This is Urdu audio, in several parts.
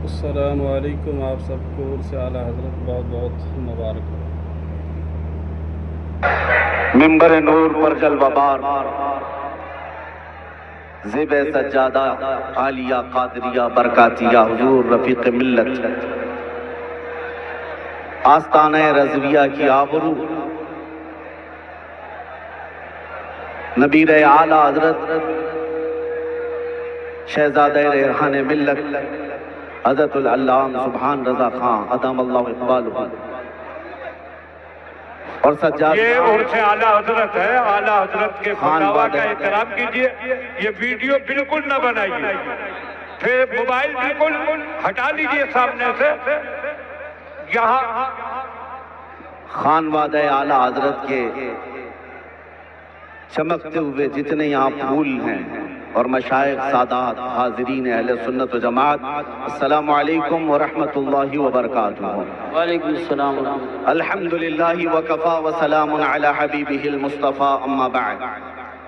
السلام علیکم، آپ سب کو عرس اعلیٰ حضرت بہت بہت مبارک ہو۔ منبر نور پر جلوہ بار، زیب سجادہ عالیہ قادریہ برکاتیہ حضور رفیق ملت، آستانہ رضویہ کی آبرو، نبیر اعلیٰ حضرت شہزادہ ریحان ملت حضرت العلام سبحان رضا خان ادام اللہ اقبالہ اور سجاد یہ عرس اعلیٰ حضرت ہے، اعلیٰ حضرت کے فتاویٰ کا احترام کیجئے۔ یہ ویڈیو بالکل نہ بنائیے، پھر موبائل بالکل ہٹا لیجئے سامنے سے۔ یہاں خانوادہ اعلیٰ حضرت کے چمکتے ہوئے جتنے یہاں پھول ہیں اور مشائخ سادات حاضرین اہل سنت و جماعت، السلام علیکم ورحمۃ اللہ وبرکاتہ۔ وعلیکم السلام الحمدللہ وکفا وسلام علی حبیبہ المصطفیٰ، اما بعد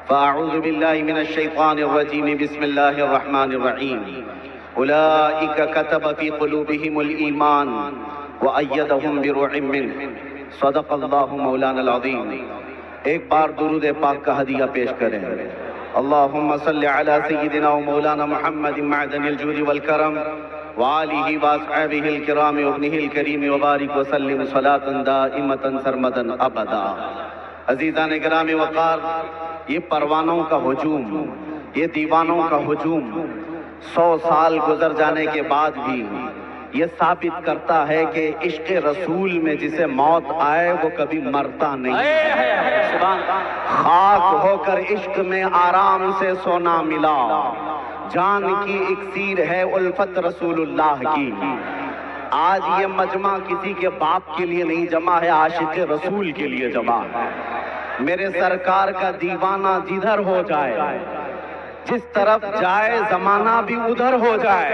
فاعوذ باللہ من الشیطان الرجیم، بسم اللہ الرحمن الرحیم۔ اولئک کتب فی قلوبہم الایمان وأیدہم بروح منہ، صدق اللہ مولانا العظیم۔ ایک بار درود پاک کا ہدیہ پیش کریں۔ اللہم صلی علی سیدنا و مولانا محمد معدن الجود والکرم وآلہ واصحابہ الکرام وابنہ الکریم وبارک وسلم صلاۃ دائمۃ سرمدا ابدا۔ عزیزان گرام وقار، یہ پروانوں کا ہجوم، یہ دیوانوں کا ہجوم 100 سال گزر جانے کے بعد بھی یہ ثابت کرتا ہے کہ عشق رسول میں جسے موت آئے وہ کبھی مرتا نہیں۔ خاک ہو کر عشق میں آرام سے سونا ملا، جان کی اکسیر ہے الفت رسول اللہ کی۔ آج یہ مجمع کسی کے باپ کے لیے نہیں جمع ہے، عاشق رسول کے لیے جمع ہے۔ میرے سرکار کا دیوانہ جدھر ہو جائے، جس طرف جائے زمانہ بھی ادھر ہو جائے۔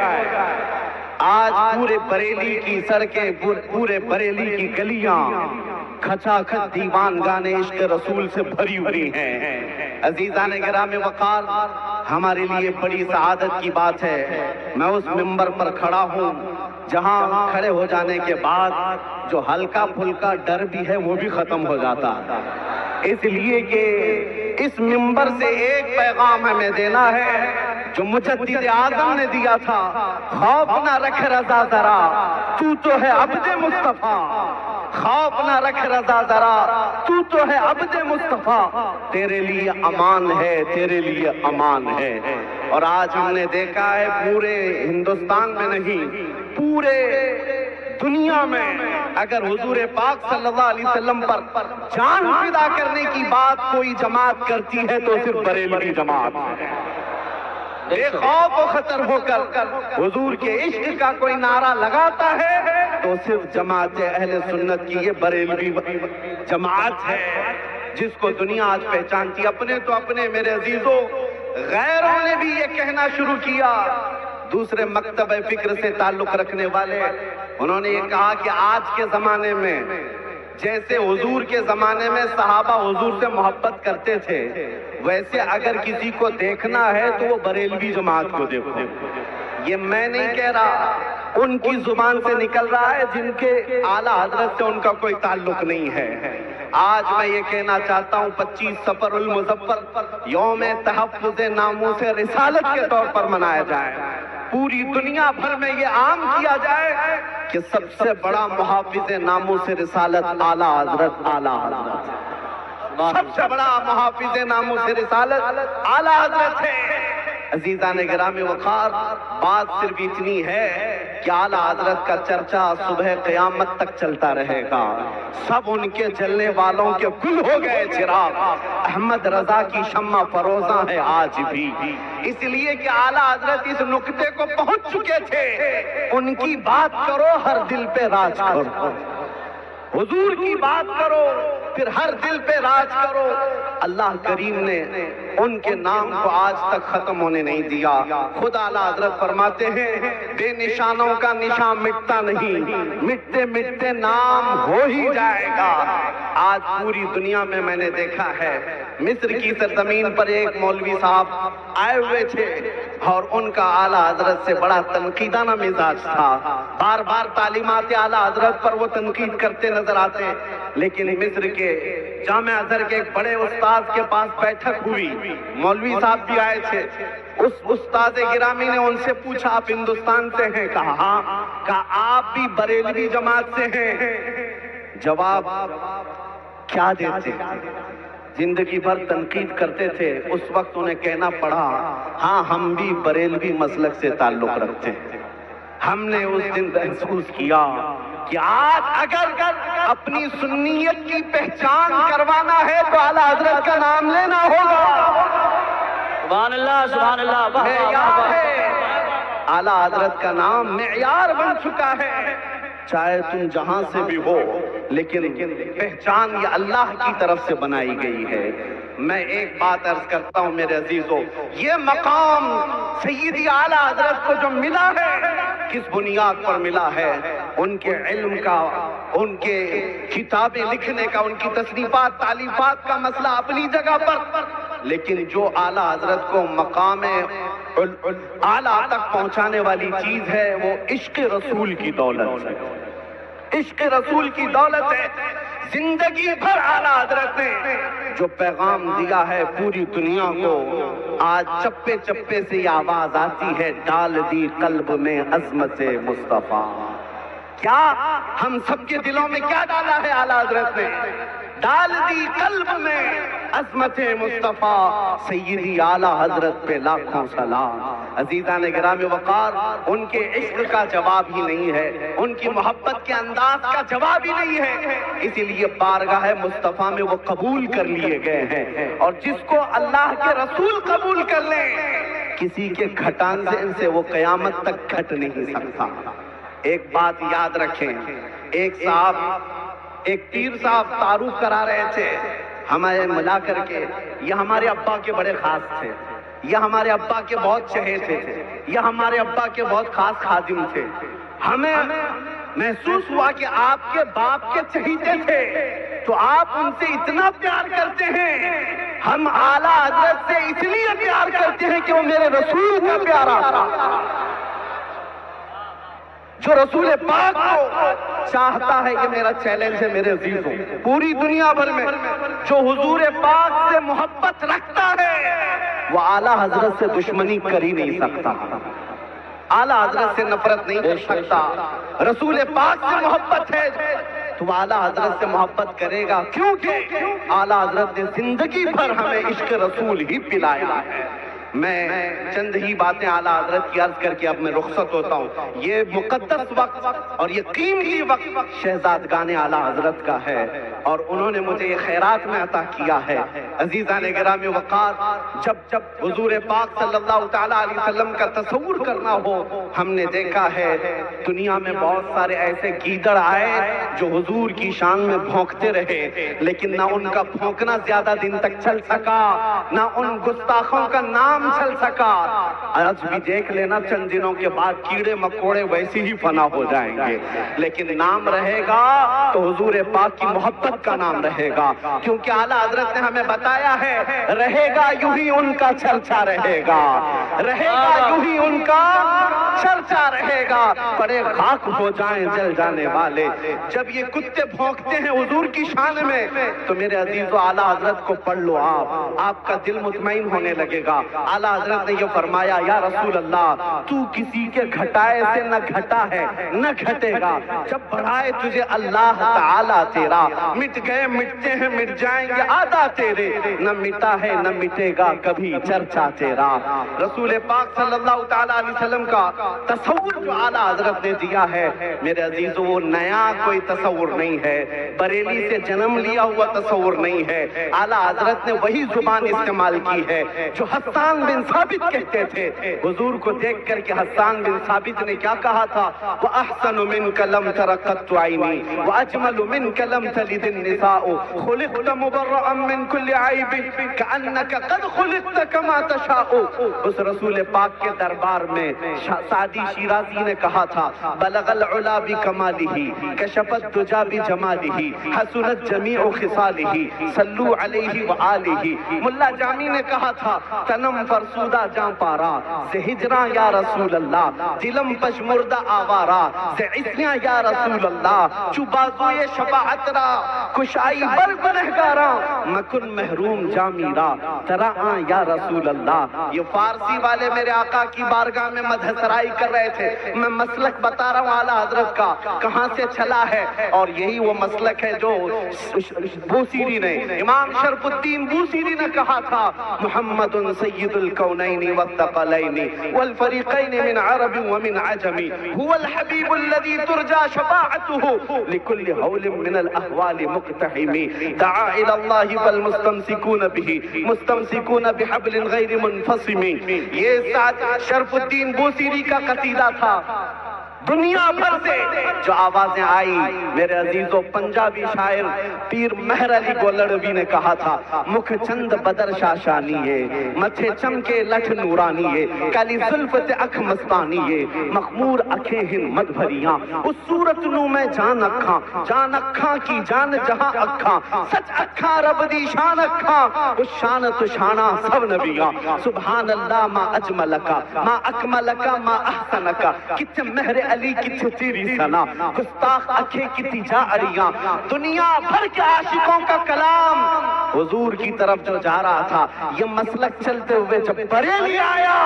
آج پورے بریلی کی سڑکیں، پورے بریلی کی گلیاں کھچا کھچ دیوان گانے عشق رسول سے بھری ہوئی ہیں۔ عزیزان گرامی وقار، ہمارے لیے بڑی سعادت کی بات ہے میں اس منبر پر کھڑا ہوں جہاں کھڑے ہو جانے کے بعد جو ہلکا پھلکا ڈر بھی ہے وہ بھی ختم ہو جاتا، اس لیے کہ اس منبر سے ایک پیغام ہمیں دینا ہے جو مجدد اعظم نے دیا تھا، خوف نہ رکھ رضا ذرا تو ہے عبد مصطفیٰ، خوف نہ رکھ رضا ذرا تو ہے عبد مصطفیٰ، تیرے لیے امان ہے، تیرے لیے امان ہے۔ اور آج ہم نے دیکھا ہے پورے ہندوستان میں نہیں، پورے دنیا میں اگر حضور پاک صلی اللہ علیہ وسلم پر جان فدا کرنے کی بات کوئی جماعت کرتی ہے تو صرف بریلوی جماعت ہے۔ بے خوف و خطر ہو کر حضور کے عشق کا کوئی نعرہ لگاتا ہے تو صرف جماعت اہل سنت کی یہ بریلوی جماعت ہے جس کو دنیا آج پہچانتی۔ اپنے تو اپنے میرے عزیزوں، غیروں نے بھی یہ کہنا شروع کیا، دوسرے مکتب فکر سے تعلق رکھنے والے، انہوں نے یہ کہا کہ آج کے زمانے میں جیسے حضور کے زمانے میں صحابہ حضور سے محبت کرتے تھے، ویسے اگر کسی کو دیکھنا ہے تو وہ بریلوی جماعت کو دیکھو۔ یہ میں نہیں کہہ رہا، ان کی زبان سے نکل رہا ہے جن کے اعلیٰ حضرت سے ان کا کوئی تعلق نہیں ہے۔ آج میں یہ کہنا چاہتا ہوں 25 صفر المظفر یوم تحفظ ناموس رسالت کے طور پر منایا جائے، پوری دنیا بھر میں یہ عام کیا جائے کہ سب سے بڑا محافظ ناموس رسالت اعلیٰ حضرت، اعلیٰ حضرت، سب سے بڑا محافظ ناموس رسالت اعلیٰ حضرت ہے۔ عزیزان گرامی وقار، بات صرف اتنی ہے کہ اعلیٰ حضرت کا چرچا صبح قیامت تک چلتا رہے گا۔ سب ان کے جلنے والوں کے گل ہو گئے چراغ، احمد رضا کی شمع فروزاں ہے آج بھی، اس لیے کہ اعلیٰ حضرت اس نقطے کو پہنچ چکے تھے، ان کی بات کرو ہر دل پہ راج کرو، حضور کی بات کرو پھر ہر دل پہ راج کرو۔ اللہ کریم نے ان کے نام کو آج تک ختم ہونے نہیں دیا۔ خود اعلیٰ حضرت فرماتے ہیں بے نشانوں کا نشان مٹتا نہیں، مٹتے مٹتے نام ہو ہی جائے گا۔ آج پوری دنیا میں نے دیکھا ہے، مصر کی سرزمین پر ایک مولوی صاحب آئے ہوئے تھے، اور ان کا اعلیٰ حضرت سے بڑا تنقیدانہ مزاج تھا. بار بار تعلیمات اعلیٰ حضرت پر وہ تنقید کرتے نظر آتے. لیکن مصر کے جامعہ ازہر کے ایک بڑے استاذ کے پاس بیٹھک ہوئی, مولوی صاحب بھی آئے تھے. اس استاد گرامی نے ان سے پوچھا آپ ہندوستان سے ہیں؟ کہا ہاں. کہا آپ بھی بریلوی جماعت سے ہیں؟ جواب کیا دیتے؟ زندگی بھر تنقید کرتے تھے, اس وقت انہیں کہنا پڑا ہاں ہم بھی بریلوی مسلک سے تعلق رکھتے ہیں. ہم نے اس دن محسوس کیا کہ آج اگر اپنی سنیت کی پہچان کروانا ہے تو اعلیٰ حضرت کا نام لینا ہوگا. سبحان اللہ سبحان اللہ. معیار ہے, اعلیٰ حضرت کا نام معیار بن چکا ہے. چاہے تم جہاں سے بھی ہو, لیکن پہچان یہ اللہ کی طرف سے بنائی گئی ہے. میں ایک بات عرض کرتا ہوں میرے عزیزوں, یہ مقام سیدی اعلیٰ حضرت کو جو ملا ہے کس بنیاد پر ملا ہے؟ ان کے علم کا, ان کے کتابیں لکھنے کا, ان کی تصنیفات تالیفات کا مسئلہ اپنی جگہ پر, لیکن جو اعلیٰ حضرت کو مقام اعلیٰ تک پہنچانے والی چیز ہے وہ عشق رسول کی دولت ہے. عشق رسول کی دولت ہے. زندگی بھر اعلیٰ حضرت نے جو پیغام دیا ہے پوری دنیا کو, آج چپے چپے سے یہ آواز آتی ہے ڈال دی قلب میں عظمت مصطفیٰ. کیا ہم سب کے دلوں میں کیا ڈالا ہے اعلیٰ حضرت نے؟ ڈال دی قلب میں عظمت مصطفیٰ. سیدی اعلیٰ حضرت پہ لاکھوں سلام. عزیزان گرامی وقار, ان کے عشق کا جواب ہی نہیں ہے, ان کی محبت کے انداز کا جواب ہی نہیں ہے. اسی لیے بارگاہ مصطفیٰ میں وہ قبول کر لیے گئے ہیں, اور جس کو اللہ کے رسول قبول کر لیں کسی کے گھٹانے سے وہ قیامت تک گھٹ نہیں سکتا. ایک بات یاد رکھیں, ایک پیر صاحب تعارف کرا رہے تھے ہمیں ملا کر کے, یہ ہمارے ابا کے بڑے خاص تھے, یہ ہمارے ابا کے بہت چہیتے تھے, یہ ہمارے ابا کے بہت خاص خادم تھے. ہمیں محسوس ہوا کہ آپ کے باپ کے چہیتے تھے تو آپ ان سے اتنا پیار کرتے ہیں. ہم اعلیٰ حضرت سے اس لیے پیار کرتے ہیں کہ وہ میرے رسول کا پیارا تھا, جو رسول پاک کو چاہتا ہے. یہ میرا چیلنج ہے میرے عزیزوں, پوری دنیا بھر میں جو حضور پاک سے محبت رکھتا ہے وہ اعلیٰ حضرت سے دشمنی کر ہی نہیں سکتا, اعلیٰ حضرت سے نفرت نہیں کر سکتا. رسول پاک سے محبت ہے تو اعلیٰ حضرت سے محبت کرے گا, کیونکہ اعلیٰ حضرت نے زندگی بھر ہمیں عشق رسول ہی پلایا ہے. میں چند ہی باتیں اعلیٰ حضرت کی عرض کر کے اب میں رخصت ہوتا ہوں. یہ مقدس وقت اور یہ قیمتی وقت شہزادگان اعلیٰ حضرت کا ہے, اور انہوں نے مجھے یہ خیرات میں عطا کیا ہے. عزیزان گرامی وقار, جب حضور پاک صلی اللہ تعالیٰ علیہ وسلم کا تصور کرنا ہو, ہم نے دیکھا ہے دنیا میں بہت سارے ایسے گیدڑ آئے جو حضور کی شان میں بھونکتے رہے, لیکن نہ ان کا بھونکنا زیادہ دن تک چل سکا, نہ ان گستاخوں کا نام چل سکا. آج بھی دیکھ لینا چند دنوں کے بعد کیڑے مکوڑے ویسے ہی فنا ہو جائیں گے, لیکن نام رہے گا تو حضور پاک کی محبت کا نام رہے گا, کیونکہ اعلیٰ حضرت نے ہمیں بتایا ہے رہے گا یوں ہی ان کا چرچا رہے گا, رہے گا یوں ہی ان کا چرچا رہے گا. بڑے خاک ہو جائیں جل جانے والے, جب یہ کتے بھونکتے ہیں حضور کی شان میں تو میرے عزیزو اعلیٰ حضرت کو پڑھ لو, آپ کا دل مطمئن ہونے لگے گا. اعلیٰ حضرت نے یہ فرمایا یا رسول اللہ تو کسی کے گھٹائے سے نہ گھٹا ہے نہ گھٹے گا, جب بڑھائے تجھے اللہ تعالیٰ تیرا, مٹ گئے مٹتے ہیں مٹ جائیں گے آدھا تیرے, نہ مٹا ہے نہ مٹے گا کبھی چرچا تیرا. رسول پاک صلی اللہ تعالیٰ علیہ وسلم کا تصور جو اعلیٰ حضرت نے دیا ہے میرے عزیزو وہ نیا کوئی تصور نہیں ہے, بریلی سے جنم لیا ہوا تصور نہیں ہے. اعلیٰ حضرت نے وہی زبان استعمال کی ہے جو حسان بن ثابت کہتے تھے. حضور کو دیکھ کر کے حسان بن ثابت نے کیا کہا تھا؟ وَأَحْسَنُ مِنْكَ لَمْ تَرَ قَطُّ عَيْنِي وَأَجْمَلُ مِنْكَ لَمْ تَلِدِ النِّسَاءُ خُلِقْتَ مُبَرَّأً مِنْ كُلِّ عَيْبٍ كَأَنَّكَ قَدْ خُلِقْتَ كَمَا تَشَاءُ. اس رسول پاک کے دربار میں سعدی شیرازی نے کہا تھا بلغ العلا بکمالہ کشف الدجا بجمالہ حسنت جمیع خصالہ صلو علیہ وآلہ. ملا جامی نے کہا تھا تنم فرسودہ جان پارا سے ہجراں یا رسول اللہ، دلم پشمردہ آوارا سے عصیاں یا رسول اللہ، چو بازوئے شفاعت را کشائی بر گنہگاراں، مکن محروم جامیرا ترعاں یا رسول اللہ۔ یہ فارسی والے میرے آقا کی بارگاہ میں مدح سرائی کر رہے تھے، میں مسلک بتا رہا ہوں اعلیٰ حضرت کا کہاں سے چلا ہے، اور یہی وہ مسلک ہے جو بوسیری نے، امام شرف الدین بوسیری نے کہا تھا، محمد سید الکونین والثقلین والفریقین من عرب ومن عجم هو الحبیب الذي ترجى شفاعته لكل حول من الاحوال مقتحم دعا الى الله فالمستمسكون به مستمسكون بحبل غیر منفصم۔ یہ ساتھ شرف الدین بوسیری کا قصیدہ تھا۔ دنیا بھر سے جو آوازیں آئی، میرے عزیزو پنجابی شاعر پیر مہر علی گولڑوی نے کہا تھا، مکھ چند بدر شاشانیے متھے چمکے لٹھ نورانیے کالی زلفت اکھ مستانیے مخمور اکھیں ہن مد بھریاں اس صورت نو میں جان اکھاں کی جان جہاں اکھاں سچ اکھاں رب دی شان اکھاں اس شان تو شانہ سب نبیاں سبحان اللہ ما اجملکا ما اکملکا ما احسنکا کتنے مہر علی کتنے تیری سنا گستاخ اکھے کتی جا اڑیاں دنیا بھر کے عاشقوں کا کلام حضور کی طرف جو جا رہا تھا۔ یہ مسلک چلتے ہوئے جب بریلی آیا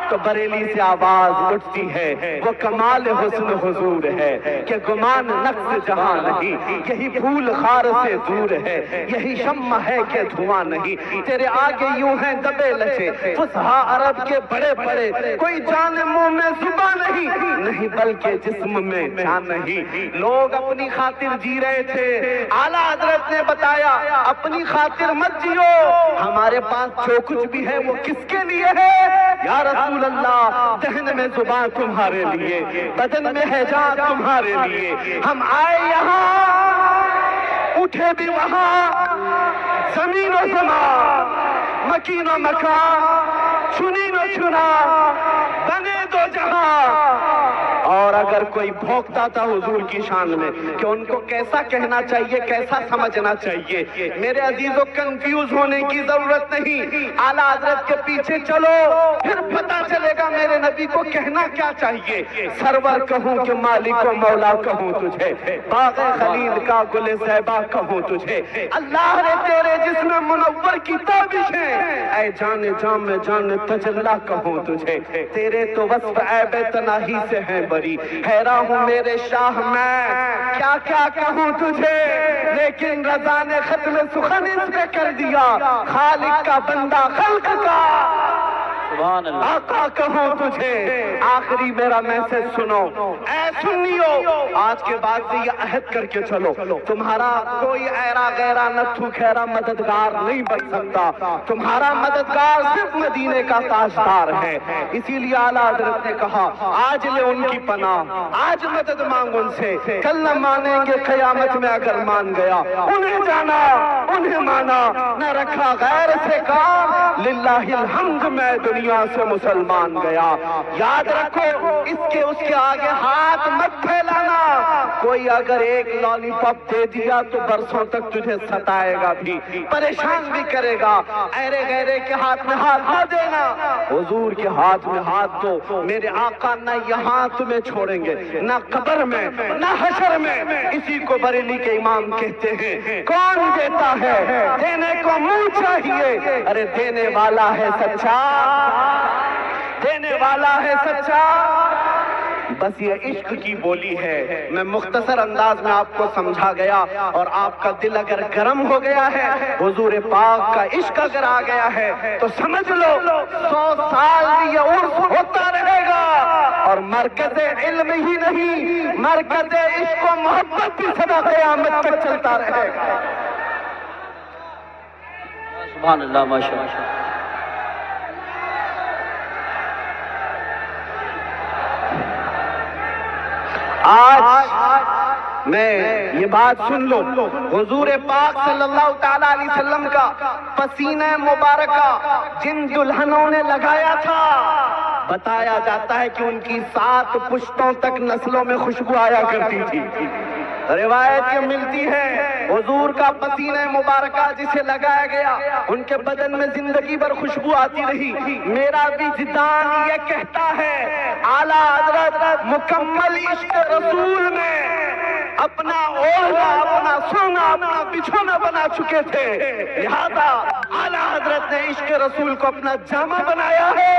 تو بریلی سے آواز اٹھتی ہے، وہ کمال حسن حضور ہے کہ گمان نقص جہاں نہیں، یہی پھول خار سے دور ہے، یہی شمع ہے کہ دھواں نہیں، تیرے آگے یوں ہیں دبے لچے فصحا عرب کے بڑے بڑے، کوئی جان منہ میں زبان نہیں بلکہ جسم میں جان نہیں۔ لوگ اپنی خاطر جی رہے تھے، اعلیٰ حضرت نے بتایا اپنی خاطر مت جیو، ہمارے پاس جو کچھ بھی ہے وہ کس کے لیے ہے یا رسول اللہ؟ دہن میں زبان تمہارے لیے، بدن میں ہے جان تمہارے لیے، ہم آئے یہاں اٹھے بھی وہاں، زمین و زمان مکین و مکان چنین و چنا بنے دو جہاں۔ اور اگر کوئی بھوکتا تھا حضور کی شان میں کہ ان کو کیسا کہنا چاہیے، کیسا سمجھنا چاہیے، میرے عزیزوں کنفیوز ہونے کی ضرورت نہیں، اعلیٰ حضرت کے پیچھے چلو پھر پتہ چلے گا میرے نبی کو کہنا کیا چاہیے۔ سرور کہوں کہ مالک و مولا کہوں تجھے، باغ خلیل کا گل زیبا کہوں تجھے، اللہ نے تیرے جسم منور کی تابشیں، اے جان جام جان تجلا کہوں تجھے، تیرے تو وصف عیب تناہی سے ہیں بری، حیران ہوں میرے شاہ میں کیا کیا کہوں تجھے، لیکن رضا نے ختم سخن اس پہ کر دیا، خالق کا بندہ خلق کا سبحان اللہ، آقا کہوں تجھے۔ آخری میرا میسج سنو اے سنیو، آج کے بعد سے یہ عہد کر کے چلو، تمہارا کوئی ایرا غیرہ نتھو خیرہ مددگار نہیں بن سکتا، تمہارا مددگار صرف مدینے کا تاجدار ہے۔ اسی لیے اعلیٰ حضرت نے کہا آج لے ان کی پناہ، آج مدد مانگ ان سے، کل نہ مانیں گے قیامت میں اگر مان گیا، انہیں جانا انہیں مانا، نہ رکھا غیر سے کام، للہ الحمد میں دنیا سے مسلمان گیا۔ یاد رکھو اس کے آگے ہاتھ مت پھیلانا، کوئی اگر ایک لالی پاپ دے دیا تو برسوں تک تجھے ستائے گا بھی، پریشان بھی کرے گا، ایرے غیرے کے ہاتھ میں ہاتھ نہ دینا، حضور کے ہاتھ میں ہاتھ دو۔ میرے آقا نہ یہاں تمہیں چھوڑیں گے، نہ قبر میں نہ حشر میں۔ اسی کو بریلی کے امام کہتے ہیں کون دیتا ہے دینے کو منہ چاہیے، ارے دینے والا ہے سچا، دینے والا ہے سچا۔ بس یہ عشق کی بولی ہے، میں مختصر انداز میں آپ کو سمجھا گیا، اور آپ کا دل اگر گرم ہو گیا ہے، حضور پاک کا عشق اگر آ گیا ہے تو سمجھ لو 100 سال یہ عرس ہوتا رہے گا، اور مرکز علم ہی نہیں، مرکز عشق و محبت بھی سدا قیامت تک چلتا رہے گا۔ سبحان اللہ، ماشاء اللہ۔ آج میں یہ بات سن لو، حضور پاک صلی اللہ تعالیٰ علیہ وسلم کا پسینہ مبارکہ جن دلہنوں نے لگایا تھا، بتایا جاتا ہے کہ ان کی 7 پشتوں تک نسلوں میں خوشبو آیا کرتی تھی۔ روایت یہ ملتی ہے حضور کا پسینہ مبارکہ جسے لگایا گیا ان کے بدن میں زندگی بھر خوشبو آتی رہی۔ میرا وجدان یہ کہتا ہے اعلیٰ حضرت مکمل عشق رسول میں اپنا اوڑھنا، اپنا سونا، اپنا بچھونا بنا چکے تھے، لہذا اعلیٰ حضرت نے عشق رسول کو اپنا جامہ بنایا ہے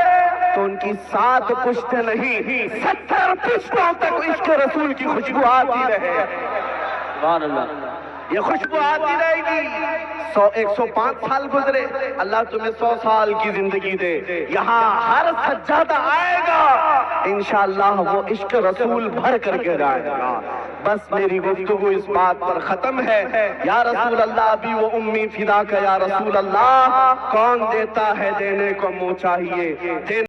تو ان کی 7 پشتیں نہیں 70 پشتوں تک عشق رسول کی خوشبو آتی رہے۔ سبحان اللہ۔ یہ خوشبو آتی رہے گی۔ 105 سال گزرے، اللہ تمہیں 100 سال کی زندگی دے، یہاں ہر سجادہ آئے گا انشاءاللہ وہ عشق رسول بھر کر کے جائے گا۔ بس میری گفتگو اس بات پر ختم ہے، یا رسول اللہ ابھی وہ امی فدا کا، یا رسول اللہ کون دیتا ہے دینے کو منہ چاہیے۔